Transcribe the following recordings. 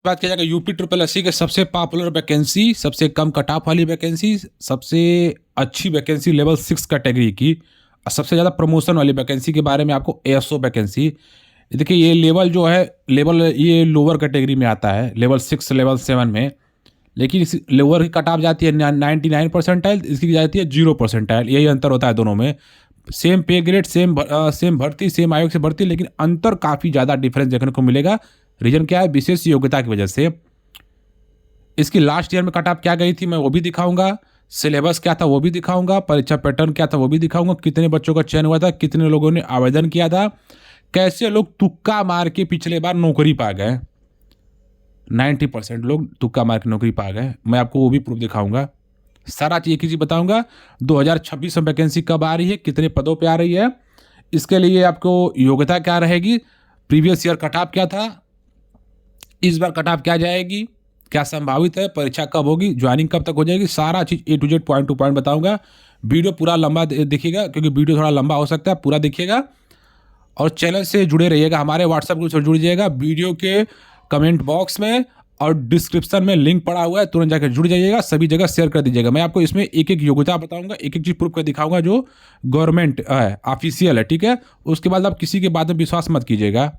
बात किया जाएगा यूपी ट्रिपल एससी के सबसे पॉपुलर वैकेंसी, सबसे कम कट ऑफ वाली वैकेंसी, सबसे अच्छी वैकेंसी लेवल 6 कैटेगरी की, और सबसे ज़्यादा प्रमोशन वाली वैकेंसी के बारे में आपको एएसओ वैकेंसी। देखिए ये लेवल जो है, लेवल ये लोअर कैटेगरी में आता है, लेवल 6 लेवल 7 में। लेकिन इस लोअर की कट ऑफ जाती है 99 परसेंटाइल, इसकी जाती है 0 परसेंटाइल। यही अंतर होता है दोनों में। सेम पे ग्रेड, सेम भर्ती, सेम आयोग से भर्ती, लेकिन अंतर काफ़ी ज़्यादा डिफरेंस देखने को मिलेगा। रीजन क्या है? विशेष योग्यता की वजह से। इसकी लास्ट ईयर में कट ऑफ क्या गई थी मैं वो भी दिखाऊंगा, सिलेबस क्या था वो भी दिखाऊंगा, परीक्षा पैटर्न क्या था वो भी दिखाऊंगा, कितने बच्चों का चयन हुआ था, कितने लोगों ने आवेदन किया था, कैसे लोग तुक्का मार के पिछले बार नौकरी पा गए। 90% लोग तुक्का मार के नौकरी पा गए। मैं आपको वो भी प्रूफ दिखाऊंगा। सारा चीज़ एक ही चीज़ बताऊंगा, 2026 में वैकेंसी कब आ रही है, कितने पदों पे आ रही है, इसके लिए आपको योग्यता क्या रहेगी, प्रीवियस ईयर कट ऑफ क्या था, इस बार कट ऑफ क्या जाएगी, क्या संभावित है, परीक्षा कब होगी, ज्वाइनिंग कब तक हो जाएगी, सारा चीज़ A to Z point to point बताऊंगा। वीडियो पूरा लंबा देखिएगा, क्योंकि वीडियो थोड़ा लंबा हो सकता है, पूरा देखिएगा। और चैनल से जुड़े रहिएगा, हमारे व्हाट्सएप ग्रुप से जुड़ जाइएगा। वीडियो के कमेंट बॉक्स में और डिस्क्रिप्शन में लिंक पड़ा हुआ है, तुरंत जाकर जुड़ जाइएगा, सभी जगह शेयर कर दीजिएगा। मैं आपको इसमें एक एक योग्यता बताऊंगा, एक एक चीज़ प्रूफ कर दिखाऊंगा जो गवर्नमेंट है, ऑफिशियल है, ठीक है। उसके बाद आप किसी की बात में विश्वास मत कीजिएगा।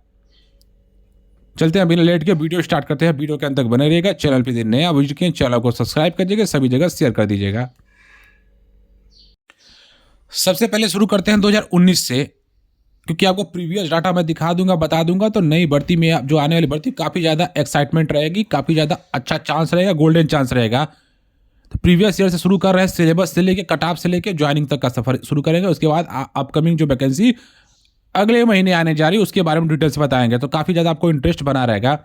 चलते हैं बिना लेट के, वीडियो स्टार्ट करते हैं। वीडियो के अंत तक बने रहिएगा। चैनल पर नया विजिट किए, चैनल को सब्सक्राइब कर दीजिएगा, सभी जगह शेयर कर दीजिएगा। सबसे पहले शुरू करते हैं 2019 से, क्योंकि आपको प्रीवियस डाटा मैं दिखा दूंगा, बता दूंगा, तो नई भर्ती में जो आने वाली भर्ती काफ़ी ज़्यादा एक्साइटमेंट रहेगी, काफ़ी ज़्यादा अच्छा चांस रहेगा, गोल्डन चांस रहेगा। तो प्रीवियस ईयर से शुरू कर रहे हैं, सिलेबस से लेके कट ऑफ से लेके ज्वाइनिंग तक का सफर शुरू करेंगे। उसके बाद अपकमिंग जो वैकेंसी अगले महीने आने जा रही है उसके बारे में डिटेल से बताएंगे, तो काफ़ी ज़्यादा आपको इंटरेस्ट बना रहेगा।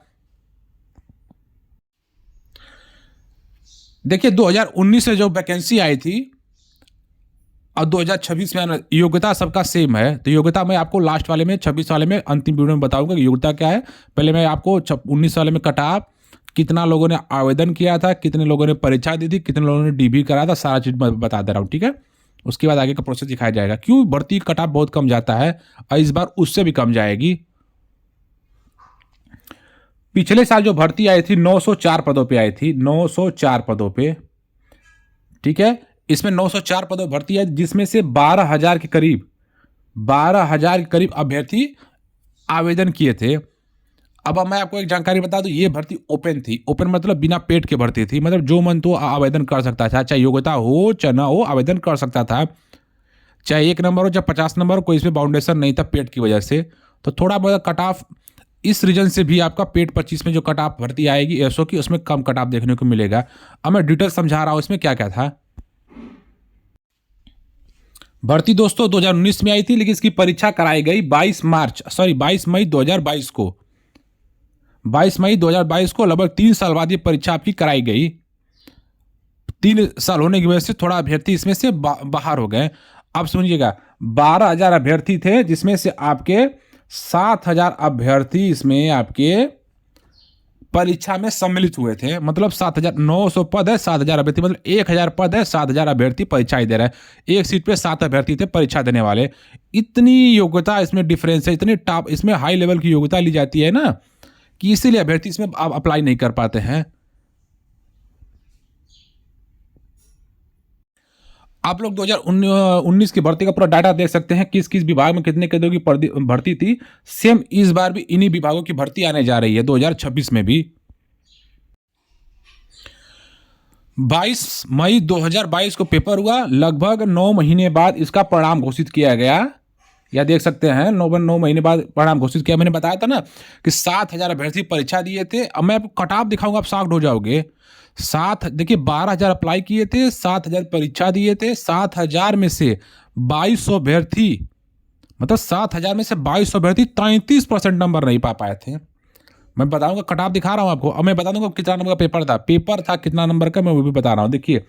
देखिए 2019 से जो वैकेंसी आई थी और 2026 में योग्यता सबका सेम है। तो योग्यता मैं आपको लास्ट वाले में 26 वाले में अंतिम वीडियो में बताऊंगा कि योग्यता क्या है। पहले मैं आपको 19 वाले में कट ऑफ, कितना लोगों ने आवेदन किया था, कितने लोगों ने परीक्षा दी थी, कितने लोगों ने डीबी कराया था, सारा चीज़ मैं बता दे रहा हूँ, ठीक है। उसके बाद आगे का प्रोसेस दिखाया जाएगा। क्यों भर्ती कट ऑफ बहुत कम जाता है और इस बार उससे भी कम जाएगी। पिछले साल जो भर्ती आई थी 904 पदों पे आई थी, 904 पदों पे, ठीक है। इसमें 904 पदों पर भर्ती है, जिसमें से 12,000 के करीब, 12,000 के करीब अभ्यर्थी आवेदन किए थे। अब मैं आपको एक जानकारी बता दूं, ये भर्ती ओपन थी। ओपन मतलब बिना पेड के भर्ती थी, मतलब जो मन तो आवेदन कर सकता था, चाहे योग्यता हो चाहे ना हो, आवेदन कर सकता था। चाहे 1 नंबर हो चाहे 50 नंबर हो, कोई इसमें बाउंडेशन नहीं था पेड की वजह से। तो थोड़ा बहुत कट ऑफ इस रीजन से भी आपका पेड 25 में जो कट ऑफ भर्ती आएगी एसओ की, उसमें कम कट ऑफ देखने को मिलेगा। अब मैं डिटेल समझा रहा हूँ इसमें क्या क्या था। भर्ती दोस्तों 2019 में आई थी, लेकिन इसकी परीक्षा कराई गई 22 मई 2022 को। 22 मई 2022 को, लगभग 3 साल बाद ये परीक्षा आपकी कराई गई। 3 साल होने की वजह से थोड़ा अभ्यर्थी इसमें से बाहर हो गए। अब सुनिएगा, 12,000 अभ्यर्थी थे, जिसमें से आपके 7,000 अभ्यर्थी इसमें आपके परीक्षा में सम्मिलित हुए थे। मतलब 7,900 पद है, 7,000 अभ्यर्थी, मतलब 1,000 पद है, 7,000 अभ्यर्थी परीक्षाएं दे रहे हैं। एक सीट पे 7 अभ्यर्थी थे परीक्षा देने वाले। इतनी योग्यता इसमें डिफरेंस है, इतनी टॉप इसमें हाई लेवल की योग्यता ली जाती है ना, कि इसीलिए अभ्यर्थी इसमें आप अप्लाई नहीं कर पाते हैं। आप लोग 2019 की भर्ती का पूरा डाटा देख सकते हैं, किस किस विभाग में कितने पदों की भर्ती थी। सेम इस बार भी इन्हीं विभागों की भर्ती आने जा रही है 2026 में भी। 22 मई 2022 को पेपर हुआ, लगभग 9 महीने बाद इसका परिणाम घोषित किया गया। या देख सकते हैं 9 महीने बाद परिणाम घोषित किया। मैंने बताया था ना कि 7,000 अभ्यर्थी परीक्षा दिए थे। अब मैं आपको कट ऑफ दिखाऊंगा, आप शॉक्ड हो जाओगे। देखिए 12,000 अप्लाई किए थे, 7,000 परीक्षा दिए थे। 7,000 में से 2,200 अभ्यर्थी, मतलब 7,000 में से 2,200 अभ्यर्थी 33% नंबर नहीं पा पाए थे। मैं बताऊंगा, कट ऑफ दिखा रहा हूं आपको। अब मैं बता दूंगा कितना नंबर का पेपर था कितना नंबर का, मैं वो भी बता रहा हूं। देखिए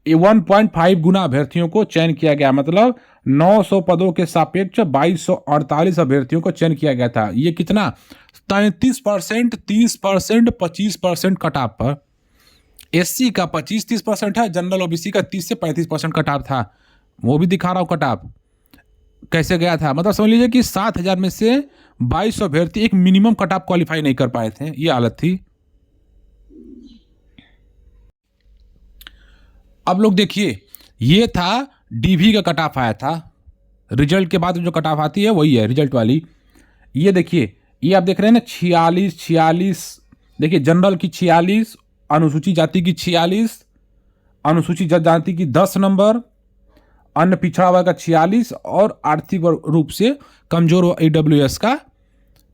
1.5 गुना अभ्यर्थियों को चयन किया गया, मतलब 900 पदों के सापेक्ष 2,248 अभ्यर्थियों को चयन किया गया था। ये कितना? 33%, 30%, 25% कट ऑफ पर। एससी का 25-30% है, जनरल ओबीसी का 30 से 35% कट ऑफ था। वो भी दिखा रहा हूं कट ऑफ कैसे गया था। मतलब समझ लीजिए कि 7,000 में से 2,200 अभ्यर्थी एक मिनिमम कट ऑफ क्वालिफाई नहीं कर पाए थे, ये हालत थी। अब लोग देखिए, ये था डीवी का कट ऑफ आया था, रिजल्ट के बाद जो कट ऑफ आती है वही है रिजल्ट वाली। ये देखिए, ये आप देख रहे हैं ना, 46 देखिए, जनरल की 46, अनुसूचित जाति की 46, अनुसूचित जाति की 10 नंबर, अन्य पिछड़ा वर्ग का 46 और आर्थिक रूप से कमजोर AWS का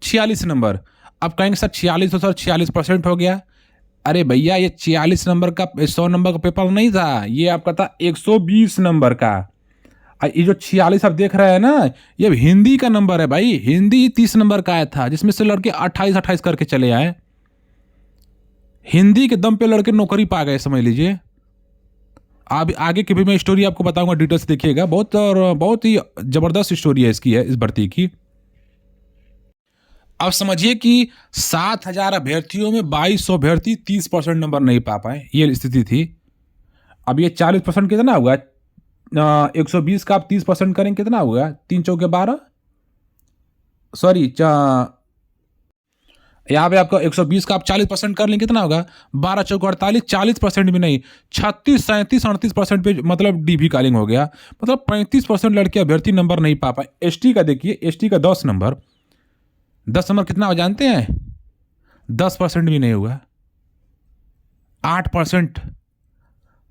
46 नंबर। अब कहेंगे सर 46 तो सर 46% हो गया। अरे भैया, ये 46 नंबर का 100 नंबर का पेपर नहीं था, ये आपका था 120 नंबर का। ये जो 46 आप देख रहे हैं ना, ये हिंदी का नंबर है भाई। हिंदी 30 नंबर का आया था, जिसमें से लड़के 28 करके चले आए। हिंदी के दम पे लड़के नौकरी पा गए, समझ लीजिए। अब आगे की भी मैं स्टोरी आपको बताऊंगा, डिटेल्स देखिएगा, बहुत ही जबरदस्त स्टोरी है इसकी, है इस भर्ती की। अब समझिए कि 7,000 अभ्यर्थियों में 2200 अभ्यर्थी 30% नंबर नहीं पा पाए, ये स्थिति थी। अब ये 40% कितना हुआ? 120 का आप 30% करेंगे कितना होगा? 3 चौके 12, सॉरी, यहाँ पे आपका 120 का आप 40% कर लेंगे कितना होगा? 12 चौके 48, 40% भी नहीं, 36, 37, 38% पे मतलब डीवी कॉलिंग हो गया। मतलब 35% लड़के अभ्यर्थी नंबर नहीं पा पाए। एसटी का देखिए, एसटी का 10 नंबर कितना हो जानते हैं? 10% भी नहीं हुआ, 8%।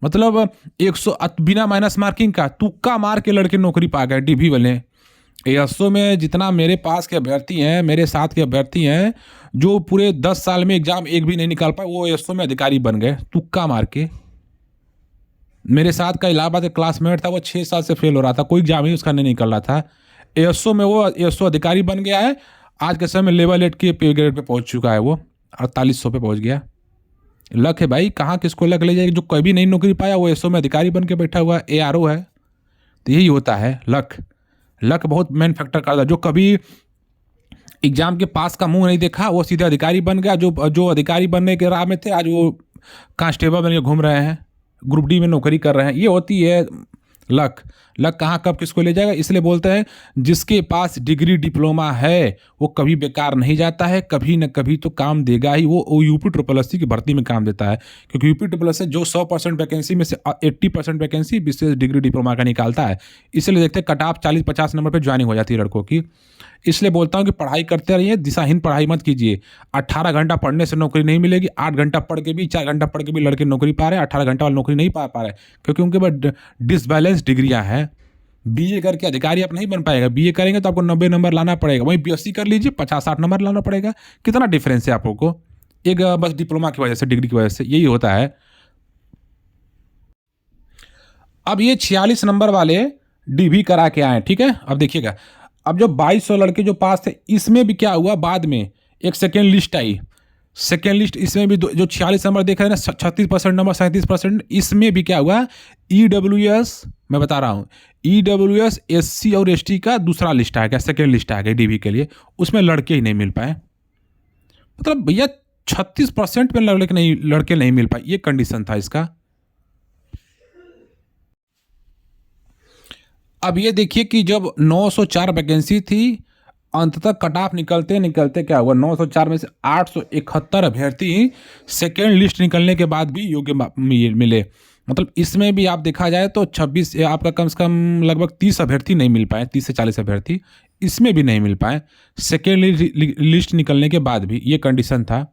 मतलब 100 बिना माइनस मार्किंग का तुक्का मार के लड़के नौकरी पा गए डीवी वाले। एएसओ में जितना मेरे पास के अभ्यर्थी हैं, मेरे साथ के अभ्यर्थी हैं, जो पूरे 10 साल में एग्जाम एक भी नहीं निकाल पाए, वो एएसओ में अधिकारी बन गए तुक्का मार के। मेरे साथ का इलाहाबाद का क्लासमेट था, वो 6 साल से फेल हो रहा था, कोई एग्जाम ही उसका नहीं निकल रहा था। एएसओ में वो एएसओ अधिकारी बन गया है। आज के समय में लेवल 8 के पे ग्रेड पे पहुंच चुका है, वो 4800 पे पहुंच गया। लक है भाई, कहाँ किसको लक ले जाएगी। जो कभी नहीं नौकरी पाया वो एएसओ में अधिकारी बन के बैठा हुआ ARO है। तो यही होता है, लक बहुत मेन फैक्टर करता है। जो कभी एग्जाम के पास का मुंह नहीं देखा, वो सीधे अधिकारी बन गया। जो अधिकारी बनने के राह में थे, आज वो कांस्टेबल बन के घूम रहे हैं, ग्रुप डी में नौकरी कर रहे हैं। ये होती है लक कहाँ कब किसको ले जाएगा। इसलिए बोलते हैं, जिसके पास डिग्री डिप्लोमा है वो कभी बेकार नहीं जाता है, कभी न कभी तो काम देगा ही। वो यूपी SSS की भर्ती में काम देता है, क्योंकि यूपी SSS जो 100% वैकेंसी में से 80% वैकेंसी विशेष डिग्री डिप्लोमा का निकालता है। इसलिए देखते हैं कट ऑफ 40-50 नंबर पर ज्वाइनिंग हो जाती है लड़कों की। इसलिए बोलता हूँ कि पढ़ाई करते रहिए, दिशाहीन पढ़ाई मत कीजिए। 18 घंटा पढ़ने से नौकरी नहीं मिलेगी। 8 घंटा पढ़ के भी, 4 घंटा पढ़ के भी लड़के नौकरी पा रहे हैं, 18 घंटा वाले नौकरी नहीं पा रहे, क्योंकि उनके पास डिसबैलेंस डिग्रियाँ हैं। बीए करके अधिकारी आप नहीं बन पाएगा। बीए करेंगे तो आपको 90 नंबर लाना पड़ेगा, वहीं बीएससी कर लीजिए 50-60 नंबर लाना पड़ेगा। कितना डिफरेंस है आप लोगों को, एक बस डिप्लोमा की वजह से, डिग्री की वजह से, यही होता है। अब ये 46 नंबर वाले डीवी करा के आए, ठीक है। अब देखिएगा, अब जो 2200 लड़के जो पास थे, इसमें भी क्या हुआ, बाद में एक सेकेंड लिस्ट आई। सेकेंड लिस्ट इसमें भी जो 46 नंबर देख रहे हैं ना, 36% नंबर, 37%, इसमें भी क्या हुआ, EWS, मैं बता रहा हूँ, EWS SC और ST का दूसरा लिस्ट आ गया, सेकेंड लिस्ट आ गया डीवी के लिए। उसमें लड़के ही नहीं मिल पाए। मतलब भैया 36% में लड़के नहीं मिल पाए, ये कंडीशन था इसका। अब ये देखिए कि जब 904 वैकेंसी थी, अंततः कट ऑफ निकलते निकलते क्या हुआ, 904 में से 871 अभ्यर्थी सेकेंड लिस्ट निकलने के बाद भी योग्य मिले। मतलब इसमें भी आप देखा जाए तो 26 आपका कम से कम लगभग 30 अभ्यर्थी नहीं मिल पाए, 30 से 40 अभ्यर्थी इसमें भी नहीं मिल पाए सेकेंड लिस्ट निकलने के बाद भी, ये कंडीशन था।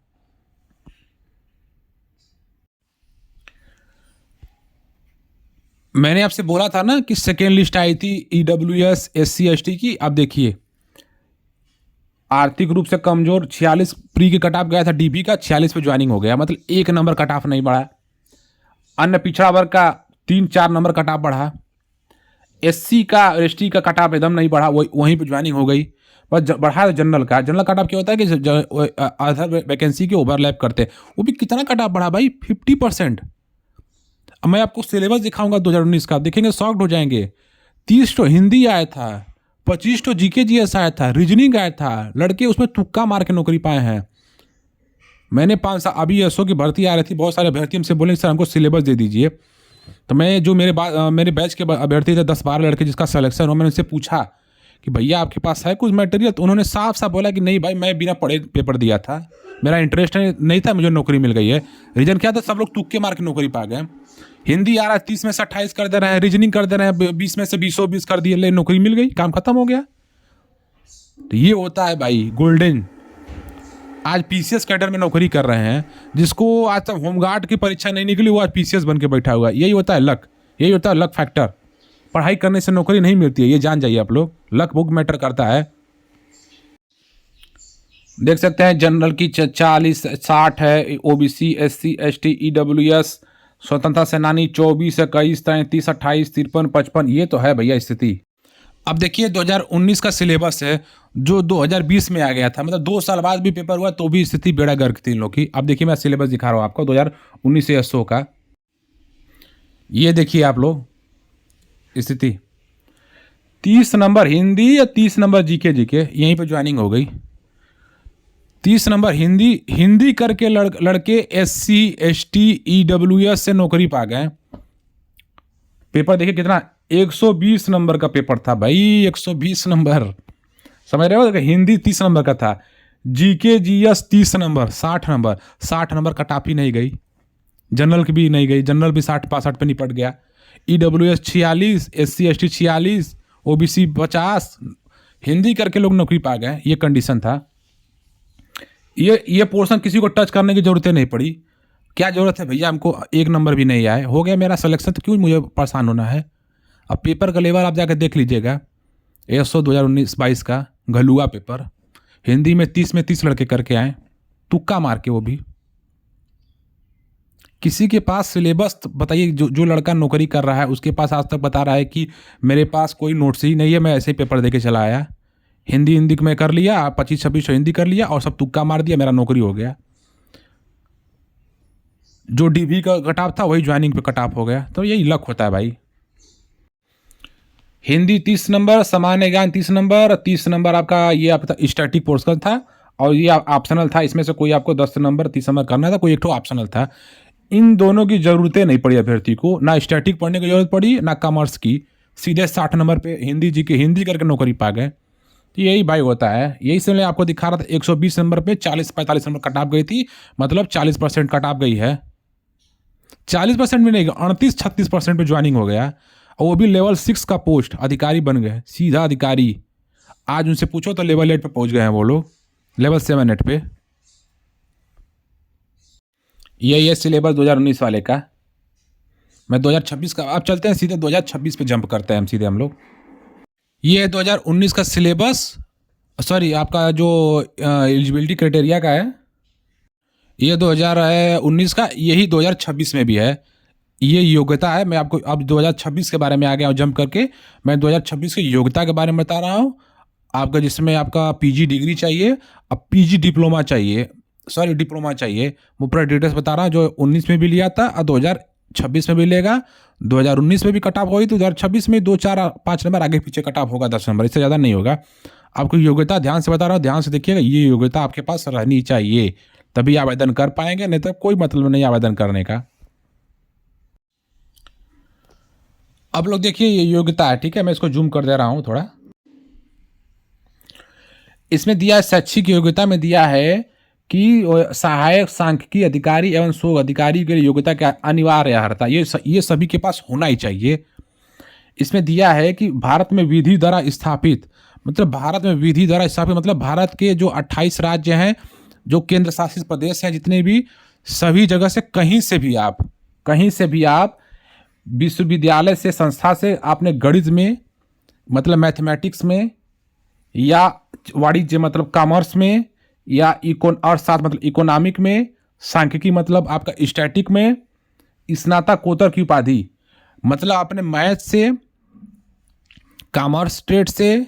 मैंने आपसे बोला था ना कि सेकेंड लिस्ट आई थी EWS SC ST की। अब देखिए, आर्थिक रूप से कमजोर 46 प्री के कट ऑफ गया था डीबी का, 46 पे ज्वाइनिंग हो गया, मतलब 1 नंबर कट ऑफ नहीं बढ़ा। अन्य पिछड़ा वर्ग का 3-4 नंबर कट ऑफ बढ़ा। SC का ST का कट ऑफ एकदम नहीं बढ़ा, वहीं पे ज्वाइनिंग हो गई। बस बढ़ा जनरल कट ऑफ क्या होता है कि अदर वैकेंसी के ओवरलैप करते, वो भी कितना कट ऑफ बढ़ा भाई, 50%। अब मैं आपको सिलेबस दिखाऊंगा 2019 का, देखेंगे शॉक्ड हो जाएंगे। 30 तो हिंदी आया था, 25 तो GK GS आया था, रीजनिंग आया था। लड़के उसमें तुक्का मार के नौकरी पाए हैं। मैंने 5 साल, अभी एसओ की भर्ती आ रही थी, बहुत सारे अभ्यर्थी हमसे बोले सर हमको सिलेबस दे दीजिए। तो मैं जो मेरे बैच के अभ्यर्थी थे 10-12 लड़के जिसका सिलेक्शन हो, मैंने उनसे पूछा कि भैया आपके पास है कुछ मटेरियल, तो उन्होंने साफ साफ बोला कि नहीं भाई, मैं बिना पढ़े पेपर दिया था, मेरा इंटरेस्ट नहीं था, मुझे नौकरी मिल गई है। रीजन क्या था? सब लोग तुक्के मार के नौकरी पा गए। हिंदी आ रहा है 30 में से 28 कर दे रहे हैं, रीजनिंग कर दे रहे हैं 20 में से 20 कर दिए, ले नौकरी मिल गई, काम खत्म हो गया। तो ये होता है भाई गोल्डन। आज पीसीएस कैडर में नौकरी कर रहे हैं, जिसको आज तक होमगार्ड की परीक्षा नहीं निकली, वो आज पीसीएस बन के बैठा हुआ है। यही होता है लक, यही होता है लक फैक्टर। पढ़ाई करने से नौकरी नहीं मिलती है, ये जान जाइए आप लोग, लक बुक मैटर करता है। देख सकते हैं जनरल की 40 60 है, ओबीसी एससी एसटी ईडब्ल्यूएस स्वतंत्रता सेनानी 24 21 33 28 53 55, ये तो है भैया स्थिति। अब देखिए 2019 का सिलेबस है जो 2020 में आ गया था, मतलब 2 साल बाद भी पेपर हुआ तो भी स्थिति बेड़ा गर्क थी इन लोग की। अब देखिए मैं सिलेबस दिखा रहा हूँ आपको 2019 से एसओ का। ये देखिए आप लोग स्थिति, 30 नंबर हिंदी या 30 नंबर जीके यहीं पे ज्वाइनिंग हो गई। 30 नंबर हिंदी करके लड़के एससी एसटी ईडब्ल्यूएस से नौकरी पा गए। पेपर देखिए कितना, 120 नंबर का पेपर था भाई, 120 नंबर, समझ रहे हो? हिंदी 30 नंबर का था, GK GS 30 number, 60 number cutoff ही नहीं गई, जनरल की भी नहीं गई, जनरल भी 60-62 पे निपट गया। EWS 46, SC ST 46, OBC 50, Hindi करके लोग नौकरी पा गए। ये कंडीशन था। ये पोर्शन किसी को टच करने की जरूरत नहीं पड़ी। क्या जरूरत है भैया, हमको 1 नंबर भी नहीं आए, हो गया मेरा सिलेक्शन, तो क्यों मुझे परेशान होना है? अब पेपर का लेवल आप जाकर देख लीजिएगा, एसओ 2019-22 का घलुआ पेपर, हिंदी में 30 में 30 लड़के करके आए, तुक्का मार के, वो भी किसी के पास सिलेबस बताइए। जो लड़का नौकरी कर रहा है उसके पास आज तक बता रहा है कि मेरे पास कोई नोट्स ही नहीं है, मैं ऐसे ही पेपर दे के चला आया, हिंदी में कर लिया, 25-26 हिंदी कर लिया और सब तुक्का मार दिया, मेरा नौकरी हो गया। जो डीवी का कट ऑफ था वही ज्वाइनिंग पे कट ऑफ हो गया। तो यही लक होता है भाई। हिंदी 30 नंबर, सामान्य ज्ञान 30 नंबर, 30 नंबर आपका ये आपका स्टैटिक पोर्शन था और ये ऑप्शनल था, इसमें से कोई आपको 10 नंबर 30 नंबर करना था, कोई एक ठो ऑप्शनल था। इन दोनों की ज़रूरतें नहीं पड़ी अभ्यर्थी को, ना स्टैटिक पढ़ने की जरूरत पड़ी ना कॉमर्स की, सीधे 60 नंबर पे हिंदी करके नौकरी पा गए। तो यही भाई होता है। यही से मैं आपको दिखा रहा था, 120 नंबर पे 40-45 नंबर कट ऑफ गई थी, मतलब 40% कट ऑफ गई है। 40% भी नहीं, 38-36% पे ज्वाइनिंग हो गया, और वो भी लेवल 6 का पोस्ट, अधिकारी बन गए, सीधा अधिकारी। आज उनसे पूछो तो लेवल 8 पे पहुंच गए हैं वो लोग, लेवल 7-8 पे। ये सिलेबस 2019 वाले का। मैं 2026 का, आप चलते हैं सीधे 2026 पे जंप करते हैं हम सीधे हम लोग। ये है 2019 का सिलेबस, सॉरी आपका जो एलिजिबिलिटी क्राइटेरिया का है, ये 2019 का, यही 2026 में भी है। ये योग्यता है। मैं आपको अब 2026 के बारे में आ गया हूँ जंप करके, मैं 2026 की योग्यता के बारे में बता रहा हूँ आपका, जिसमें आपका पीजी डिग्री चाहिए, अब पीजी डिप्लोमा चाहिए, सॉरी डिप्लोमा चाहिए। वो पूरा डिटेल्स बता रहा हूँ, जो 19 में भी लिया था और 2026 में भी लेगा। 2019 में भी कट ऑफ होगी तो 2026 में 2-4-5 नंबर आगे पीछे कट ऑफ होगा, 10 नंबर, इससे ज़्यादा नहीं होगा। आपको योग्यता ध्यान से बता रहा हूँ, ध्यान से देखिएगा, ये योग्यता आपके पास रहनी चाहिए, तभी आवेदन कर पाएंगे, नहीं तो कोई मतलब नहीं आवेदन करने का। अब लोग देखिए ये योग्यता है, ठीक है, मैं इसको जूम कर दे रहा हूँ थोड़ा। इसमें दिया है, शैक्षिक योग्यता में दिया है कि सहायक सांख्यिकी अधिकारी एवं शोध अधिकारी के लिए योग्यता क्या अनिवार्य अर्हता, ये सभी के पास होना ही चाहिए। इसमें दिया है कि भारत में विधि द्वारा स्थापित, मतलब भारत में विधि द्वारा स्थापित मतलब भारत के जो 28 राज्य हैं, जो केंद्र शासित प्रदेश हैं, जितने भी, सभी जगह से कहीं से भी आप विश्वविद्यालय से, संस्था से आपने गणित में मतलब मैथमेटिक्स में, या वाणिज्य मतलब कॉमर्स में, या अर्थशास्त्र मतलब इकोनॉमिक में, सांख्यिकी मतलब आपका स्टैटिक में स्नातकोत्तर की उपाधि, मतलब आपने मैथ से, कॉमर्स ट्रेड से,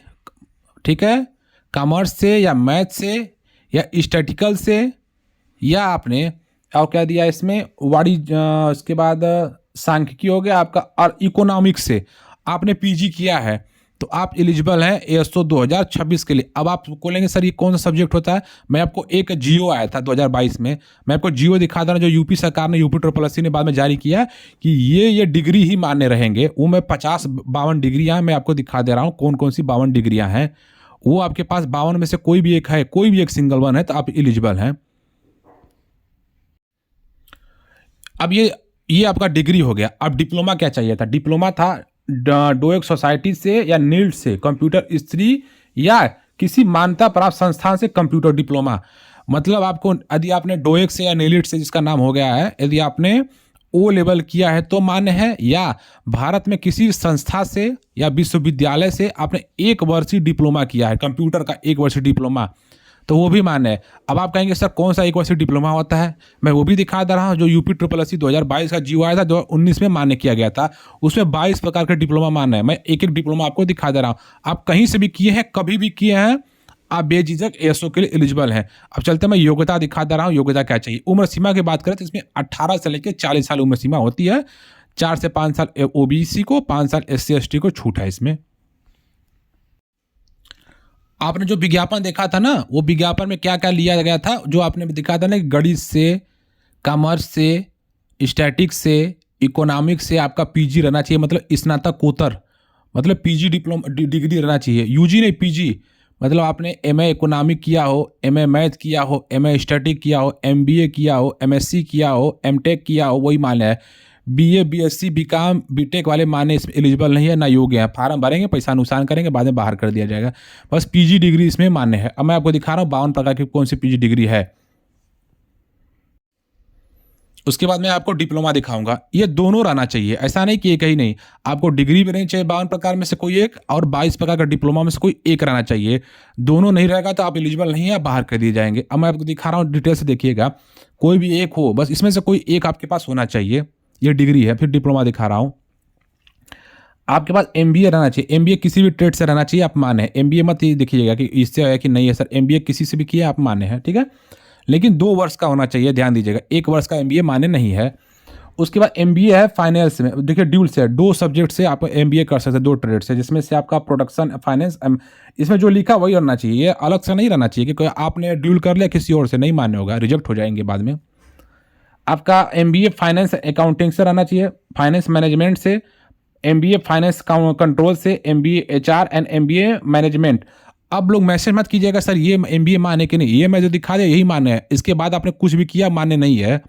ठीक है, कॉमर्स से या मैथ से या स्टैटिकल से, या आपने और क्या दिया इसमें वाणिज्य, इसके बाद सांख्यिकी हो गया आपका, और इकोनॉमिक्स से आपने पीजी किया है, तो आप एलिजिबल हैं ASO 2026 के लिए। अब आप बोलेंगे सर ये कौन सा सब्जेक्ट होता है, मैं आपको एक जियो आया था 2022 में, मैं आपको जियो दिखा दे रहा हूँ, जो यूपी सरकार ने, यूपी ट्रिपल एससी ने बाद में जारी किया कि ये डिग्री ही मान्य रहेंगे। वो मैं 52 डिग्रियाँ मैं आपको दिखा दे रहा हूँ, कौन कौन सी 52 डिग्रियाँ हैं। वो आपके पास 52 में से कोई भी एक है, कोई भी एक सिंगल वन है, तो आप एलिजिबल हैं। अब ये आपका डिग्री हो गया। अब डिप्लोमा क्या चाहिए था? डिप्लोमा था डोएक सोसाइटी से या नील्ड से कंप्यूटर स्त्री या किसी मान्यता प्राप्त संस्थान से कंप्यूटर डिप्लोमा। मतलब आपको यदि आपने डोएक से या नीलिट से, जिसका नाम हो गया है, यदि आपने ओ लेवल किया है तो मान्य है, या भारत में किसी संस्था से या विश्वविद्यालय से आपने 1 वर्षीय डिप्लोमा किया है, कंप्यूटर का 1 वर्षीय डिप्लोमा, तो वो भी मान्य है। अब आप कहेंगे सर कौन सा 1 वर्षीय डिप्लोमा होता है, मैं वो भी दिखा दे रहा हूँ। जो यूपी ट्रिपल एससी 2022 का जीओ आया था, 2019 में मान्य किया गया था, उसमें 22 प्रकार के डिप्लोमा मान्य है। मैं एक एक डिप्लोमा आपको दिखा दे रहा हूँ। आप कहीं से भी किए हैं, कभी भी किए हैं, आप बेझिझक ASO के लिए एलिजिबल हैं। अब चलते मैं योग्यता दिखा दे रहा हूँ, योग्यता क्या चाहिए। उम्र सीमा की बात करें तो इसमें 18 से लेकर 40 साल उम्र सीमा होती है। 4 से 5 साल OBC को, 5 साल SC ST को छूट है इसमें। आपने जो विज्ञापन देखा था ना, वो विज्ञापन में क्या क्या लिया गया था, जो आपने दिखा था ना, गणित से, कॉमर्स से, स्टैटिक्स से, इकोनॉमिक्स से आपका PG रहना चाहिए, मतलब स्नातकोत्तर, मतलब PG डिप्लोमा डिग्री रहना चाहिए, UG नहीं PG। मतलब आपने MA इकोनॉमिक किया हो, MA मैथ किया हो, MA स्टैटिक किया हो, MBA किया हो, MSc किया हो, MTech किया हो, वही मान्य है। BA BSc BCom BTech वाले मान्य इसमें एलिजिबल नहीं है, ना योग्य है। फार्म भरेंगे, पैसा नुकसान करेंगे, बाद में बाहर कर दिया जाएगा। बस PG डिग्री इसमें मान्य है। अब मैं आपको दिखा रहा हूँ 52 प्रकार की कौन सी PG डिग्री है। उसके बाद मैं आपको डिप्लोमा दिखाऊंगा। ये दोनों रहना चाहिए, ऐसा नहीं कि एक ही नहीं। आपको डिग्री भी नहीं चाहिए 52 प्रकार में से कोई एक, और 22 प्रकार का डिप्लोमा में से कोई एक रहना चाहिए। दोनों नहीं रहेगा तो आप एलिजिबल नहीं है, बाहर कर दिए जाएंगे। अब मैं आपको दिखा रहा हूँ, डिटेल से देखिएगा। कोई भी एक हो, बस इसमें से कोई एक आपके पास होना चाहिए। ये डिग्री है। फिर डिप्लोमा दिखा रहा हूँ। आपके पास MBA रहना चाहिए। MBA किसी भी ट्रेड से रहना चाहिए, आप माने हैं। MBA मत ये देखिएगा कि इससे है कि नहीं है सर, MBA किसी से भी किया आप माने हैं, ठीक है। लेकिन 2 वर्ष का होना चाहिए, ध्यान दीजिएगा। 1 वर्ष का MBA मान्य नहीं है। उसके बाद MBA है फाइनेंस में, देखिए ड्यूल से 2 सब्जेक्ट से आप MBA कर सकते हैं, 2 ट्रेड से, जिसमें से आपका प्रोडक्शन फाइनेंस, इसमें जो लिखा वही रहना चाहिए, ये अलग से नहीं रहना चाहिए कि आपने ड्यूल कर लिया किसी और से, नहीं मान्य होगा, रिजेक्ट हो जाएंगे बाद में। आपका MBA फाइनेंस अकाउंटिंग से रहना चाहिए, फाइनेंस मैनेजमेंट से, MBA फाइनेंस कंट्रोल से, MBA HR and MBA management. अब लोग मैसेज मत कीजिएगा सर ये MBA मान्य कि नहीं, ये मैं जो दिखा दिया यही मान्य है। इसके बाद आपने कुछ भी किया मान्य नहीं है,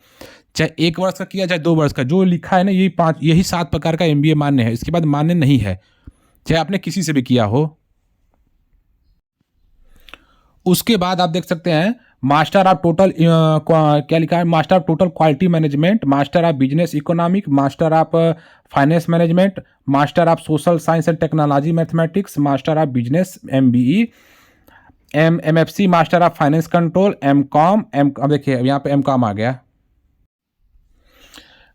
चाहे 1 वर्ष का किया चाहे 2 वर्ष का, जो लिखा है ना यही 7 प्रकार का MBA मान्य है। इसके बाद मान्य नहीं है, चाहे आपने किसी से भी किया हो। उसके बाद आप देख सकते हैं मास्टर ऑफ टोटल, क्या लिखा है, master of total quality management, master of business economic, master of finance management, master of social science and technology mathematics, master of business MBE, MFC master of finance control, MCOM, अब देखिए यहाँ पे MCOM आ गया,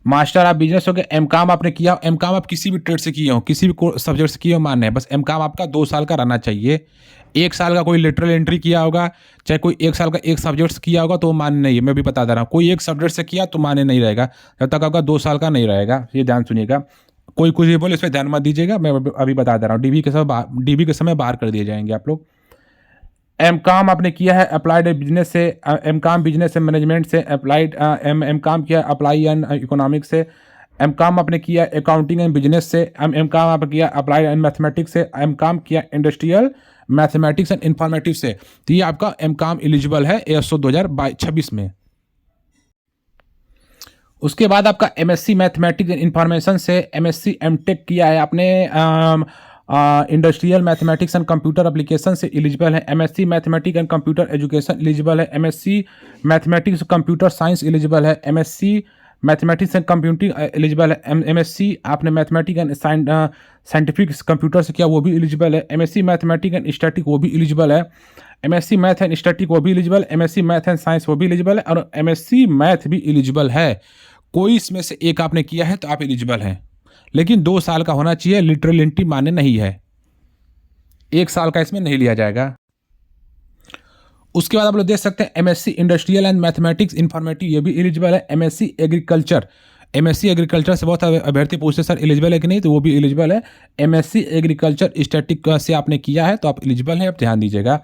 master of business हो गया। MCOM आपने किया, MCOM आप किसी भी ट्रेड से किए हो, किसी भी सब्जेक्ट से किए हो, मान्य है। बस MCOM आपका 2 साल का रहना चाहिए। 1 साल का कोई लेटरल एंट्री किया होगा, चाहे कोई 1 साल का एक सब्जेक्ट से किया होगा तो वो मान्य नहीं है। मैं भी बता दे रहा हूँ, कोई एक सब्जेक्ट से किया तो मान्य नहीं रहेगा, जब तक आपका 2 साल का नहीं रहेगा। ये ध्यान सुनिएगा, कोई कुछ भी बोले इस पर ध्यान मत दीजिएगा, मैं अभी बता दे रहा हूँ। DB के समय बाहर कर दिए जाएंगे आप लोग। MCOM आपने किया है अप्लाइड बिजनेस से, MCOM बिजनेस से मैनेजमेंट से, अप्लाइड MCOM किया अप्लाई एंड इकोनॉमिक्स से, MCOM आपने किया अकाउंटिंग एंड बिजनेस से, MCOM आपने किया अप्लाइड एंड मैथमेटिक्स से, MCOM किया इंडस्ट्रियल मैथमेटिक्स एंड इंफॉर्मेटिक्स से। तो ये आपका MCOM एलिजिबल है ASO 2026 में। उसके बाद आपका MSc मैथमेटिक्स एंड इंफॉर्मेशन से, MSc MTech किया है आपने industrial mathematics and computer application से एलिजिबल है। MSc mathematics and computer education eligible है। MSc mathematics computer science eligible है। MSc mathematics and computing eligible है। MSc आपने मैथमेटिक्स एंड साइंटिफिक कंप्यूटर से किया, वो भी एलिजिबल है। MSc मैथमेटिक्स एंड स्टैटिक वो भी एलिजिबल है। MSc मैथ एंड स्टैटिक वो भी eligible, MSc math and science वो भी एलिजिबल है, और MSc मैथ भी एलिजिबल है। कोई इसमें से एक आपने किया है तो आप एलिजिबल हैं, लेकिन 2 साल का होना चाहिए, लिटरल एंट्री मान्य नहीं है, 1 साल का इसमें नहीं लिया जाएगा। उसके बाद आप लोग देख सकते हैं MSc industrial and mathematics informative, ये भी एलिजिबल है। MSc एग्रीकल्चर, एमएससी एग्रीकल्चर से बहुत अभ्यर्थी पूछते सर एलिजिबल है कि नहीं, तो वो भी एलिजिबल है। एमएससी एग्रीकल्चर स्टैटिक से आपने किया है तो आप एलिजिबल हैं, आप ध्यान दीजिएगा।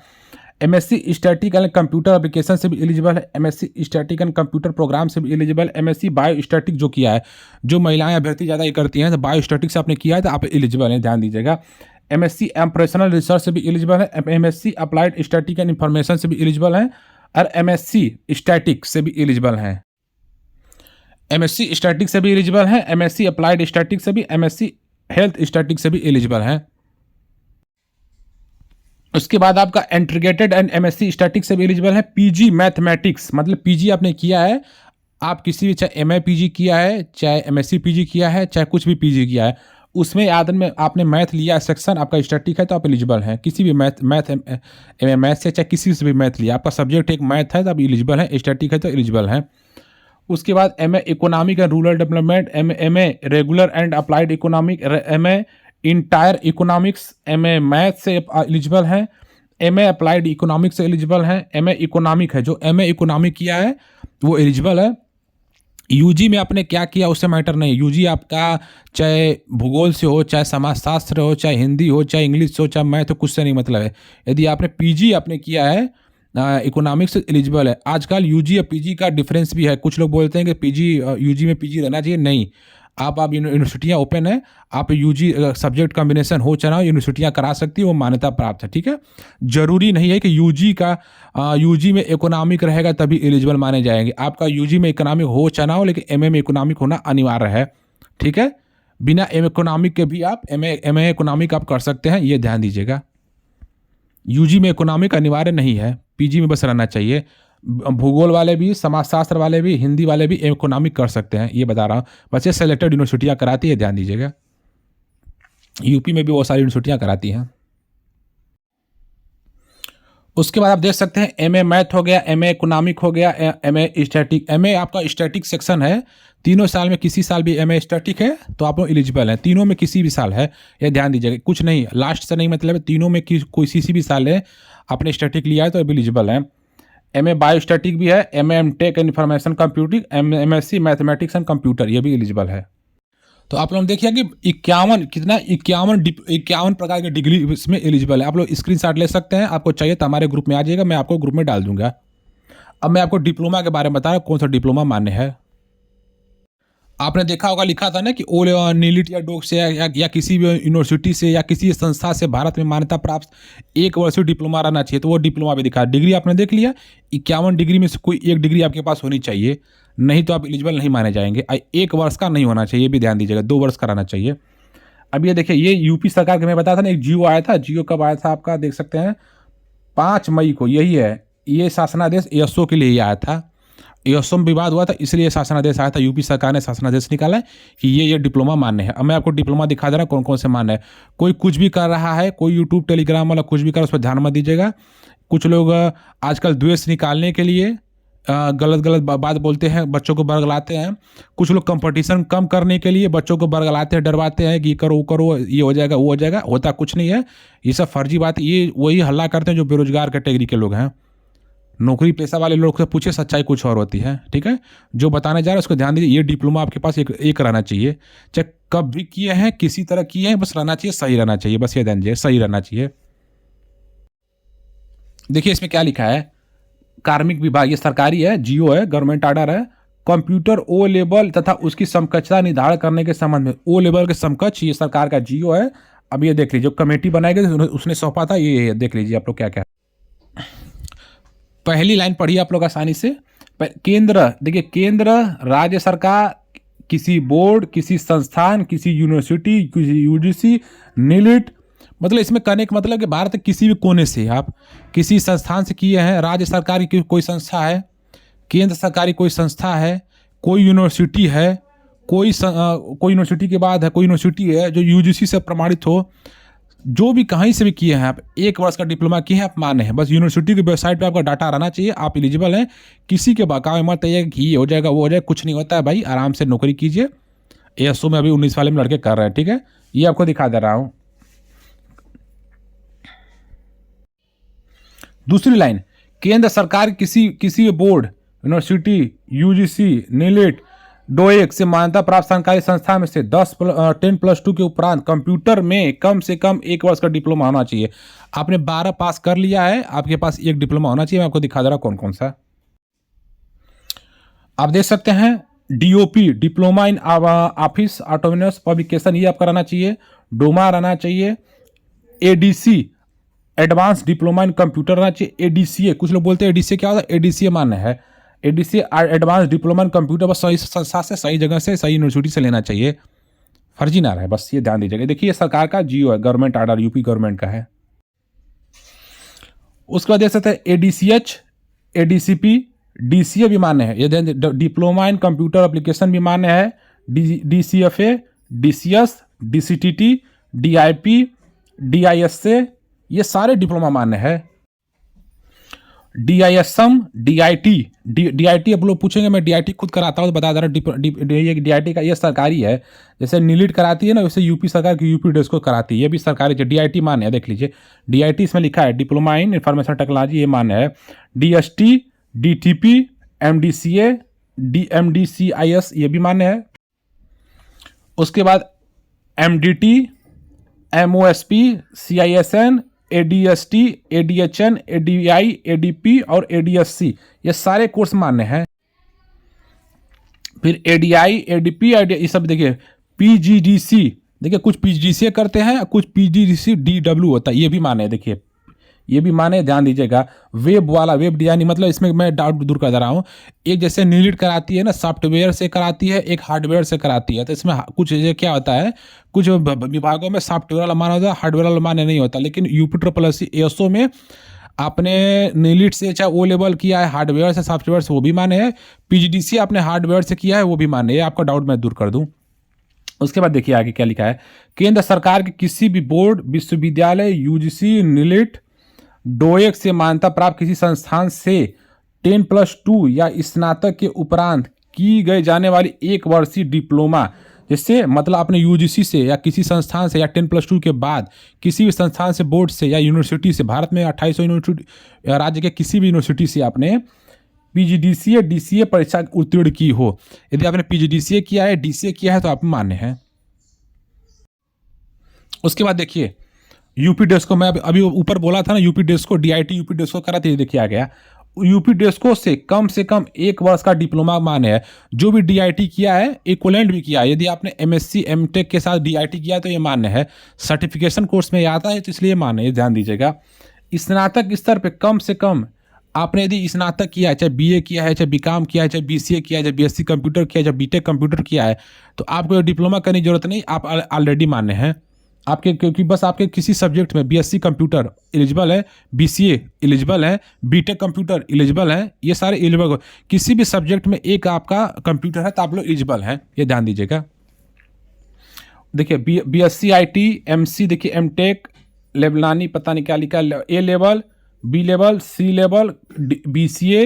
MSc static and computer application से भी एलिजिबल है, MSc static and computer program से भी एलिजिबल, एमएससी बायो स्टैटिक जो किया है, जो महिलाएं अभ्यर्थी ज़्यादा ये करती हैं, तो बायो स्टैटिक से आपने किया है तो आप एलिजिबल हैं, ध्यान दीजिएगा। एमएससी एम्प्रेशनल रिसर्च से भी एलिजिबल है, MSc applied static and information से भी एलिजिबल हैं, और एमएससी स्टैटिक से भी एलिजिबल हैं। एमएससी स्टैटिक से भी एलिजिबल हैं, एमएससी अप्लाइड स्टैटिक से भी, एमएससी हेल्थ स्टैटिक से भी एलिजिबल हैं। उसके बाद आपका इंटीग्रेटेड एंड एमएससी स्टैटिक से भी एलिजिबल है। पीजी मैथमेटिक्स, मतलब पीजी आपने किया है, आप किसी भी, चाहे एमए पीजी किया है, चाहे एमएससी पीजी किया है, चाहे कुछ भी पीजी किया है, उसमें आदन में आपने मैथ लिया सेक्शन आपका स्टैटिक है तो आप एलिजिबल हैं। किसी भी मैथ से, चाहे किसी से भी मैथ लिया, आपका सब्जेक्ट एक मैथ है तो आप एलिजिबल हैं, स्टैटिक है तो एलिजिबल हैं। उसके बाद MA economic and rural development, MA regular and applied economic, MA entire economics, MA math से एलिजिबल हैं, एमए अप्लाइड इकोनॉमिक्स से एलिजिबल हैं, एमए इकोनॉमिक है, जो एमए इकोनॉमिक किया है वो एलिजिबल है। यूजी में आपने क्या किया उससे मैटर नहीं, यूजी आपका चाहे भूगोल से हो, चाहे समाजशास्त्र हो, चाहे हिंदी हो, चाहे इंग्लिश हो, चाहे मैथ हो, कुछ से नहीं मतलब है। यदि आपने पीजी आपने किया है इकोनॉमिक्स एलिजिबल है। आजकल यूजी और पीजी का डिफरेंस भी है, कुछ लोग बोलते हैं कि पीजी यूजी में पीजी रहना चाहिए, नहीं। आप यूनिवर्सिटियाँ ओपन है, आप यूजी सब्जेक्ट कॉम्बिनेशन हो चाहे यूनिवर्सिटियाँ करा सकती है, वो मान्यता प्राप्त है, ठीक है। जरूरी नहीं है कि यूजी में इकोनॉमिक रहेगा तभी एलिजिबल माने जाएंगे। आपका यूजी में इकोनॉमिक हो चाहे ना हो, लेकिन एमए में इकोनॉमिक होना अनिवार्य है, ठीक है। बिना इकोनॉमिक के भी आप एमए इकोनॉमिक आप कर सकते हैं, ये ध्यान दीजिएगा। यूजी में इकोनॉमिक अनिवार्य नहीं है, पीजी में बस रहना चाहिए। भूगोल वाले भी, समाजशास्त्र वाले भी, हिंदी वाले भी इकोनॉमिक कर सकते हैं, ये बता रहा हूँ। बस ये सेलेक्टेड यूनिवर्सिटियाँ कराती है, ध्यान दीजिएगा। यूपी में भी बहुत सारी यूनिवर्सिटियाँ कराती हैं। उसके बाद आप देख सकते हैं एमए मैथ हो गया, एमए इकोनॉमिक हो गया, एमए स्टैटिक। एमए आपका स्टैटिक सेक्शन है, तीनों साल में किसी साल भी एमए स्टैटिक है तो आप लोग एलिजिबल हैं, तीनों में किसी भी साल है, ये ध्यान दीजिएगा। कुछ नहीं, लास्ट से नहीं मतलब, तीनों में कोई किसी भी साल है आपने स्टैटिक लिया है तो एलिजिबल है। एमए बायो स्टैटिक भी है, MA tech and information computing, MSc mathematics and computer, ये भी एलिजिबल है। तो आप लोग देखिए कि 51 प्रकार के डिग्री इसमें एलिजिबल है। आप लोग स्क्रीनशॉट ले सकते हैं, आपको चाहिए तो हमारे ग्रुप में आ जाइएगा, मैं आपको ग्रुप में डाल दूंगा। अब मैं आपको डिप्लोमा के बारे में बता रहा हूँ, कौन सा डिप्लोमा मान्य है। आपने देखा होगा लिखा था ना कि नीलिट या डोक से या किसी भी यूनिवर्सिटी से या किसी संस्था से भारत में मान्यता प्राप्त 1 वर्षीय डिप्लोमा रहना चाहिए, तो वो डिप्लोमा भी दिखा। डिग्री आपने देख लिया, 51 डिग्री में से कोई एक डिग्री आपके पास होनी चाहिए, नहीं तो आप एलिजिबल नहीं माने जाएंगे। 1 वर्ष का नहीं होना चाहिए, ये भी ध्यान दीजिएगा, 2 वर्ष का रहना चाहिए। अब ये देखिए, ये यूपी सरकार के मैं बताया था ना, एक जियो आया था, जियो कब आया था आपका देख सकते हैं 5 मई को, यही है, ये शासनादेश एएसओ के लिए ही आया था। एएसओ में विवाद हुआ था, इसलिए शासनादेश आया था, यूपी सरकार ने शासनादेश निकाला है कि ये डिप्लोमा मान्य है। अब मैं आपको डिप्लोमा दिखा दे रहा हूँ कौन कौन से मान्य है। कोई कुछ भी कर रहा है, कोई यूट्यूब टेलीग्राम वाला कुछ भी कर, उस पर ध्यान मत दीजिएगा। कुछ लोग आजकल द्वेष निकालने के लिए गलत बात बोलते हैं, बच्चों को बरगलाते हैं। कुछ लोग कंपटीशन कम करने के लिए बच्चों को बरगलाते हैं, डरवाते हैं कि करो वो करो, ये हो जाएगा वो हो जाएगा, होता कुछ नहीं है, ये सब फर्जी बात। ये वही हल्ला करते हैं जो बेरोजगार कैटेगरी के लोग हैं। नौकरी पेशा वाले लोग से पूछे, सच्चाई कुछ और होती है, ठीक है। जो बताने जा रहे हैं उसको ध्यान दीजिए। ये डिप्लोमा आपके पास एक रहना चाहिए, चाहे कब भी किए हैं, किसी तरह किए हैं, बस रहना चाहिए, सही रहना चाहिए, बस ये ध्यान दीजिए, सही रहना चाहिए। देखिए इसमें क्या लिखा है, कार्मिक विभाग, ये सरकारी है, जियो है, गवर्नमेंट ऑर्डर है। कंप्यूटर ओ लेवल तथा उसकी समकक्षता निर्धारण करने के संबंध में, ओ लेवल के समकक्ष, ये सरकार का जियो है। अब ये देख लीजिए, कमेटी बनाई गई उसने सौंपा था, ये देख लीजिए आप लोग क्या क्या। पहली लाइन पढ़िए आप लोग आसानी से। केंद्र, देखिए केंद्र, राज्य सरकार, किसी बोर्ड, किसी संस्थान, किसी यूनिवर्सिटी, किसी यूजीसी, नीलिट, मतलब इसमें कहने का मतलब कि भारत के किसी भी कोने से आप किसी संस्थान से किए हैं, राज्य सरकार की कोई संस्था है, केंद्र सरकारी कोई संस्था है, कोई यूनिवर्सिटी है, कोई यूनिवर्सिटी के बाद है, कोई यूनिवर्सिटी है जो यूजीसी से प्रमाणित हो, जो भी कहीं से भी किए हैं आप, 1 वर्ष का डिप्लोमा किए हैं, आप माने हैं। बस यूनिवर्सिटी की वेबसाइट पे आपका डाटा रहना चाहिए, आप एलिजिबल हैं। किसी के बकावे मत आइए कि ये हो जाएगा वो हो जाएगा, कुछ नहीं होता है भाई, आराम से नौकरी कीजिए। एएसओ में अभी 19 वाले में लड़के कर रहे हैं, ठीक है, ये आपको दिखा दे रहा हूँ। दूसरी लाइन, केंद्र सरकार किसी भी बोर्ड, यूनिवर्सिटी, यूजीसी, नीलिट, डोएक से मान्यता प्राप्त सरकारी संस्था में से 10+2 के उपरांत कंप्यूटर में कम से कम 1 वर्ष का डिप्लोमा होना चाहिए। आपने 12 पास कर लिया है, आपके पास एक डिप्लोमा होना चाहिए। मैं आपको दिखा दे रहा हूं कौन कौन सा। आप देख सकते हैं DOP, diploma in office autonomous publication, ये आपका रहना चाहिए। डोमा रहना चाहिए। ADC, advance diploma in computer रहना चाहिए। एडीसीए, कुछ लोग बोलते हैं एडीसीए क्या होता है, एडीसीए मान्य है। ADC advance diploma in computer, बस सही संस्था से, सही जगह से, सही यूनिवर्सिटी से लेना चाहिए, फर्जी ना रहे, बस ये ध्यान दीजिएगा। देखिए ये सरकार का जियो है, गवर्नमेंट ऑर्डर, यूपी गवर्नमेंट का है। उसके बाद देख सकते हैं एडीसीएच, एडीसीपी, डीसीए भी मान्य है। ये डिप्लोमा इन कंप्यूटर एप्लीकेशन भी मान्य है। डीसीएफए, डीसीएस, डीसीटीटी, डीआईपी, डीआईएसए, ये सारे डिप्लोमा मान्य है। डीआईएसएम, डीआईटी, डीआईटी आप लोग पूछेंगे, मैं डीआईटी खुद कराता हूँ तो बता दे रहा हूँ। डीआईटी का ये सरकारी है, जैसे नीलिट कराती है ना, वैसे यूपी सरकार की यूपी डेस्को कराती है, ये भी सरकारी है। डीआईटी मान्य है, देख लीजिए डीआईटी इसमें लिखा है, डिप्लोमा इन इंफॉर्मेशन टेक्नोलॉजी, ये मान्य है। डीएसटी, डीटीपी, एमडीसीए, डीएमडीसीआईएस, ये भी मान्य है। उसके बाद एमडीटी, एमओएसपी, सीआईएसएन, एडीएसटी, एडीएचएन, एडीआई, एडीपी और एडीएससी, ये सारे कोर्स मान्य हैं। फिर एडीआई, एडीपी, ये सब देखिए। पीजीडीसी, देखिए कुछ पीजीडीसी करते हैं, कुछ पीजीडीसी डीडब्ल्यू होता है, ये भी मान्य है। देखिए ये भी माने, ध्यान दीजिएगा। वेब वाला, वेब डिजाइनिंग, मतलब इसमें मैं डाउट दूर कर दे रहा हूँ। एक जैसे नीलिट कराती है ना, सॉफ्टवेयर से कराती है, एक हार्डवेयर से कराती है। तो इसमें कुछ क्या होता है, कुछ विभागों में सॉफ्टवेयर वाला मान्य होता है, हार्डवेयर वाला मान्य नहीं होता। लेकिन यूपी ट्रिपल एसओ में आपने नीलिट से चाहे ओ लेवल किया है, हार्डवेयर से, सॉफ्टवेयर से, वो भी मान्य है। पीजीडीसी आपने हार्डवेयर से किया है, वो भी मान्य है। आपका डाउट मैं दूर कर दूँ। उसके बाद देखिए आगे क्या लिखा है। केंद्र सरकार के किसी भी बोर्ड, विश्वविद्यालय, यूजीसी, नीलिट, डोएक से मान्यता प्राप्त किसी संस्थान से 10+2 या स्नातक के उपरांत की गई जाने वाली 1 वर्षीय डिप्लोमा, जिससे मतलब आपने यूजीसी से या किसी संस्थान से, या 10+2 के बाद किसी भी संस्थान से, बोर्ड से या यूनिवर्सिटी से, भारत में 2800 यूनिवर्सिटी, राज्य के किसी भी यूनिवर्सिटी से आपने पीजीडीसीए, डीसीए परीक्षा उत्तीर्ण की हो। यदि आपने पीजीडीसीए किया है, डीसीए किया है, तो आप मान्य है। उसके बाद देखिए यूपी डेस्को, मैं अभी ऊपर बोला था ना, UP Desco, DIT UP Desco कराती है, देखिए आ गया। यूपी डेस्को से कम 1 वर्ष का डिप्लोमा मान्य है। जो भी डीआईटी किया है, इक्विवेलेंट भी किया है, यदि आपने एमएससी एमटेक के साथ डीआईटी किया तो ये मान्य है। सर्टिफिकेशन कोर्स में आता है तो इसलिए मान्य है, ध्यान दीजिएगा। स्नातक स्तर पर कम से कम आपने यदि स्नातक किया है, चाहे बीए किया है, चाहे बीकॉम किया है, चाहे बीसीए किया है, चाहे बीएससी कंप्यूटर किया है, चाहे बीटेक कंप्यूटर किया है, तो आपको डिप्लोमा करने की जरूरत नहीं, आप ऑलरेडी मान्य हैं आपके, क्योंकि बस आपके किसी सब्जेक्ट में बीएससी कंप्यूटर एलिजिबल है, बीसीए एलिजिबल है, बीटेक कंप्यूटर एलिजिबल है, ये सारे एलिजिबल हो। किसी भी सब्जेक्ट में एक आपका कंप्यूटर है तो आप लोग एलिजिबल हैं, ये ध्यान दीजिएगा। देखिए बीएससी आईटी, एमसी, देखिए एमटेक, लेबलानी, पता नहीं क्या लिखा, A level, B level, C level, BCA,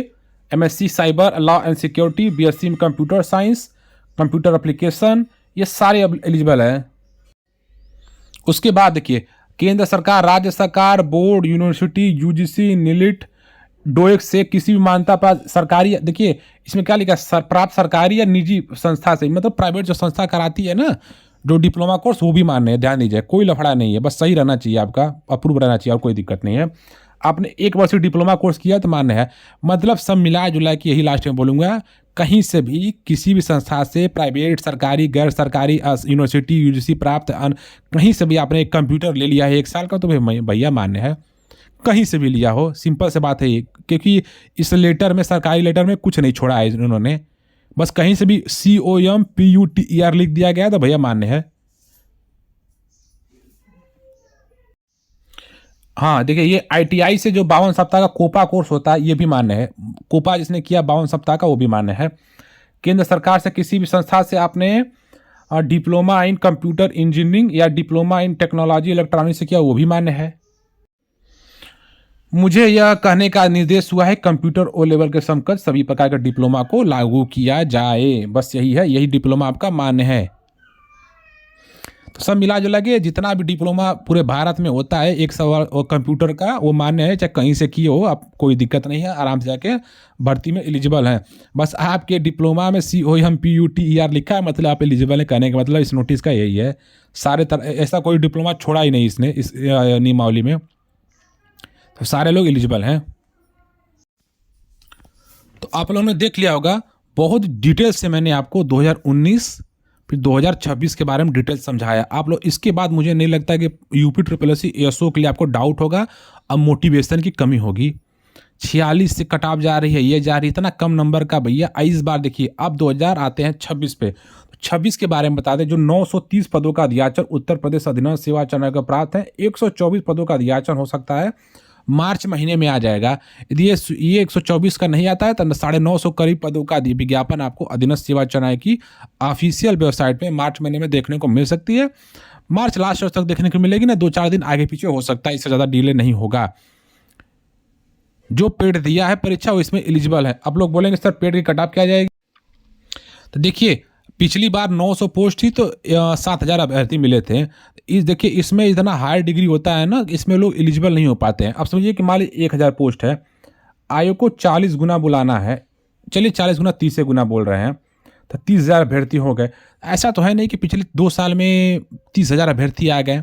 MSc cyber law and security, BSc में कंप्यूटर साइंस, कंप्यूटर एप्लीकेशन, ये सारे एलिजिबल हैं। उसके बाद देखिए केंद्र सरकार, राज्य सरकार, बोर्ड, यूनिवर्सिटी, यूजीसी, नीलिट, डोएक से किसी भी मान्यता प्राप्त सरकारी, देखिए इसमें क्या लिखा है, प्राप्त सरकारी या निजी संस्था से, मतलब प्राइवेट जो संस्था कराती है ना जो डिप्लोमा कोर्स, वो भी मान्य है, ध्यान दीजिए। कोई लफड़ा नहीं है, बस सही रहना चाहिए, आपका अप्रूव रहना चाहिए, और कोई दिक्कत नहीं है। आपने 1 वर्ष डिप्लोमा कोर्स किया तो मान्य है। मतलब सब मिला जुला के यही लास्ट में बोलूँगा, कहीं से भी किसी भी संस्था से, प्राइवेट, सरकारी, गैर सरकारी, यूनिवर्सिटी, यूजीसी प्राप्त, कहीं से भी आपने एक कंप्यूटर ले लिया है 1 साल का, तो भैया मान्य है। कहीं से भी लिया हो, सिंपल से बात है ये, क्योंकि इस लेटर में, सरकारी लेटर में कुछ नहीं छोड़ा है उन्होंने, बस कहीं से भी COMPUTER लिख दिया गया तो भैया मान्य है। हाँ देखिए ये ITI से जो 52 सप्ताह का कोपा कोर्स होता है, ये भी मान्य है। कोपा जिसने किया 52 सप्ताह का, वो भी मान्य है। केंद्र सरकार से किसी भी संस्था से आपने डिप्लोमा इन कंप्यूटर इंजीनियरिंग या डिप्लोमा इन टेक्नोलॉजी इलेक्ट्रॉनिक्स से किया, वो भी मान्य है। मुझे यह कहने का निर्देश हुआ है कंप्यूटर ओ लेवल के समकक्ष सभी प्रकार के डिप्लोमा को लागू किया जाए, बस यही है, यही डिप्लोमा आपका मान्य है। तो सब मिला जुला के जितना भी डिप्लोमा पूरे भारत में होता है एक सवाल और कंप्यूटर का, वो मान्य है, चाहे कहीं से किए हो आप, कोई दिक्कत नहीं है, आराम से जाके भर्ती में एलिजिबल हैं। बस आपके डिप्लोमा में COM-PUTER लिखा है, मतलब आप एलिजिबल है, कहने का मतलब इस नोटिस का यही है। सारे ऐसा कोई डिप्लोमा छोड़ा ही नहीं इसने इस नियमावली में, तो सारे लोग एलिजिबल हैं। तो आप लोगों ने देख लिया होगा, बहुत डिटेल से मैंने आपको 2019 फिर 2026 के बारे में डिटेल समझाया। आप लोग इसके बाद मुझे नहीं लगता कि UP SSSC ASO के लिए आपको डाउट होगा। अब मोटिवेशन की कमी होगी। 46 से कट ऑफ जा रही है, ये जा रही है, इतना कम नंबर का भैया। इस बार देखिए, अब 2000 आते हैं 26 पे, तो 26 के बारे में बता दें। जो 930 पदों का अध्याचन उत्तर प्रदेश अधिनियम सेवा चयन का प्राप्त है, 124 पदों का अध्याचन हो सकता है, मार्च महीने में आ जाएगा। यदि ये 124 का नहीं आता है तो 950 करीब पदों का विज्ञापन आपको अधीनस्थ सेवा चयन की ऑफिशियल वेबसाइट में मार्च महीने में देखने को मिल सकती है। मार्च लास्ट तक देखने को मिलेगी ना, 2-4 दिन आगे पीछे हो सकता है, इससे ज़्यादा डिले नहीं होगा। जो पेड दिया है परीक्षा वो इसमें एलिजिबल है। अब लोग बोलेंगे सर पेड की कट ऑफ क्या जाएगी, तो देखिए पिछली बार 900 पोस्ट थी तो 7000 अभ्यर्थी मिले थे। इस देखिए इसमें इतना हाई डिग्री होता है ना, इसमें लोग एलिजिबल नहीं हो पाते हैं। अब समझिए कि मान लीजिए 1000 पोस्ट है, आयोग को 40 गुना बुलाना है, चलिए 40 गुना 30 से गुना बोल रहे हैं, तो 30,000 अभ्यर्थी हो गए। ऐसा तो है नहीं कि पिछले 2 साल में 30,000 अभ्यर्थी आ गए,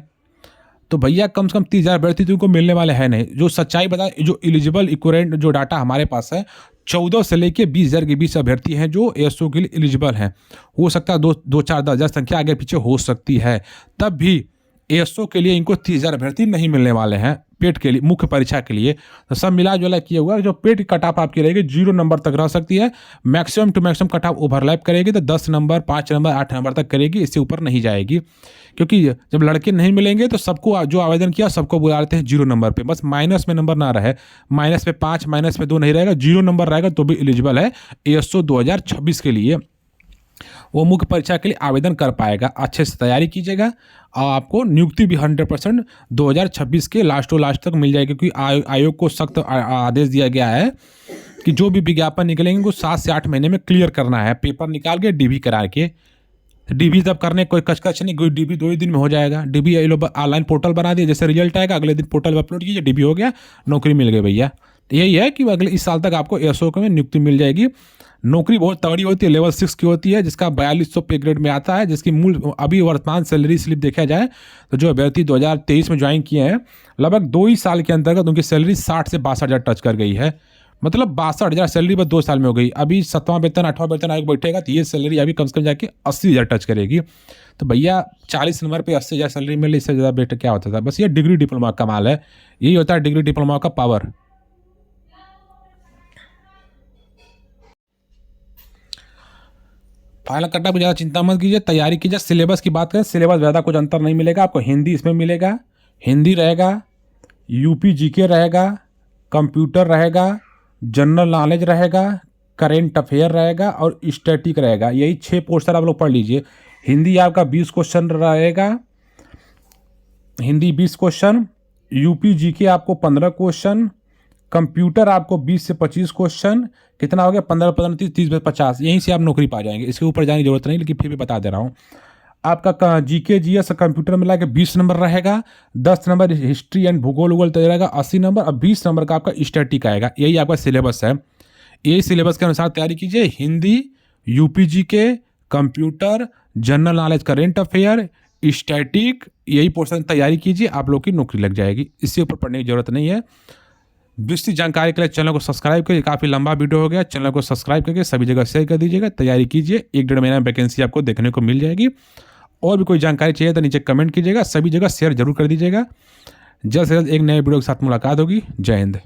तो भैया कम से कम 30,000 अभ्यर्थी तुमको मिलने वाले हैं नहीं। जो सच्चाई बता, जो एलिजिबल इक्विवेलेंट जो डाटा हमारे पास है, 14 से लेके 20,000 के बीच अभ्यर्थी हैं जो ASO के लिए एलिजिबल हैं। हो सकता है 2-4-10,000 संख्या आगे पीछे हो सकती है, तब भी ASO के लिए इनको 30,000 अभ्यर्थी नहीं मिलने वाले हैं पेट के लिए, मुख्य परीक्षा के लिए। तो सब मिला जुला किया हुआ, जो पेट की कट ऑफ आपकी रहेगी 0 नंबर तक रह सकती है। Maximum to maximum cut off overlap करेगी तो 10 नंबर, 5 नंबर, 8 नंबर तक करेगी, इससे ऊपर नहीं जाएगी। क्योंकि जब लड़के नहीं मिलेंगे तो सबको, जो आवेदन किया सबको बुला लेते हैं 0 नंबर पे, बस माइनस में नंबर ना रहे, माइनस पे 5, माइनस पे 2 नहीं रहेगा, 0 नंबर रहेगा तो भी एलिजिबल है ASO 2026 के लिए। वो मुख्य परीक्षा के लिए आवेदन कर पाएगा। अच्छे से तैयारी कीजिएगा और आपको नियुक्ति भी 100% 2026 के लास्ट तक मिल जाएगी। क्योंकि आयोग को सख्त आदेश दिया गया है कि जो भी विज्ञापन निकलेंगे वो 7 से 8 महीने में क्लियर करना है, पेपर निकाल के DB करा के। DB तब करने कोई कचकच नहीं, कोई DB 2 ही दिन में हो जाएगा। DB ये लोग ऑनलाइन पोर्टल बना दिए, जैसे रिजल्ट आएगा अगले दिन पोर्टल पर अपलोड कीजिए, DB हो गया, नौकरी मिल गई भैया। तो यही है कि अगले इस साल तक आपको ASO में नियुक्ति मिल जाएगी। नौकरी बहुत तगड़ी होती है, लेवल 6 की होती है, जिसका 4200 पे ग्रेड में आता है, जिसकी मूल अभी वर्तमान सैलरी स्लिप देखा जाए तो जो अभ्यर्थी 2023 में ज्वाइन किए हैं, लगभग 2 ही साल के अंतर्गत उनकी सैलरी 60 से 62,000 टच कर गई है। मतलब 62,000 सैलरी बस 2 साल में हो गई। अभी 7वां वेतन 8वां वेतन आयोग बैठेगा तो ये सैलरी अभी कम से कम जाके 80,000 टच करेगी। तो भैया 40 नंबर पे 80,000 सैलरी मिले, इससे ज़्यादा बेटर क्या होता था। बस ये डिग्री डिप्लोमा का कमाल है, यही होता है डिग्री डिप्लोमा का पावर। फाइनल कट ऑफ ज़्यादा चिंता मत कीजिए, तैयारी कीजिए। सिलेबस की बात करें, सिलेबस ज़्यादा कुछ अंतर नहीं मिलेगा आपको। हिंदी इसमें मिलेगा, हिंदी रहेगा, UP GK रहेगा, कंप्यूटर रहेगा, जनरल नॉलेज रहेगा, करेंट अफेयर रहेगा और स्टैटिक रहेगा। यही 6 पोर्शन आप लोग पढ़ लीजिए। हिंदी आपका 20 क्वेश्चन रहेगा, हिंदी 20 क्वेश्चन, UP GK आपको 15 क्वेश्चन, कंप्यूटर आपको 20 से 25 क्वेश्चन, कितना हो गया 15 30 30 50। यहीं से आप नौकरी पा जाएंगे, इसके ऊपर जाने की जरूरत नहीं, लेकिन फिर भी बता दे रहा हूँ। आपका GK GS कंप्यूटर मिला के 20 नंबर रहेगा, 10 नंबर हिस्ट्री एंड भूगोल उगोल रहेगा 80 नंबर, और 20 नंबर का आपका स्टैटिक आएगा। यही आपका सिलेबस है, यही सिलेबस के अनुसार तैयारी कीजिए। Hindi, UP GK, computer, general knowledge, current affair, static, यही पोर्शन तैयारी कीजिए, आप लोग की नौकरी लग जाएगी। इससे ऊपर पढ़ने की जरूरत नहीं है। विस्तृत जानकारी के लिए चैनल को सब्सक्राइब करिए। काफ़ी लंबा वीडियो हो गया, चैनल को सब्सक्राइब करके सभी जगह शेयर कर दीजिएगा। तैयारी कीजिए, 1-1.5 महीना में वैकेंसी आपको देखने को मिल जाएगी। और भी कोई जानकारी चाहिए तो नीचे कमेंट कीजिएगा, सभी जगह शेयर जरूर कर दीजिएगा। जल्द से जल्द एक नए वीडियो के साथ मुलाकात होगी। जय हिंद।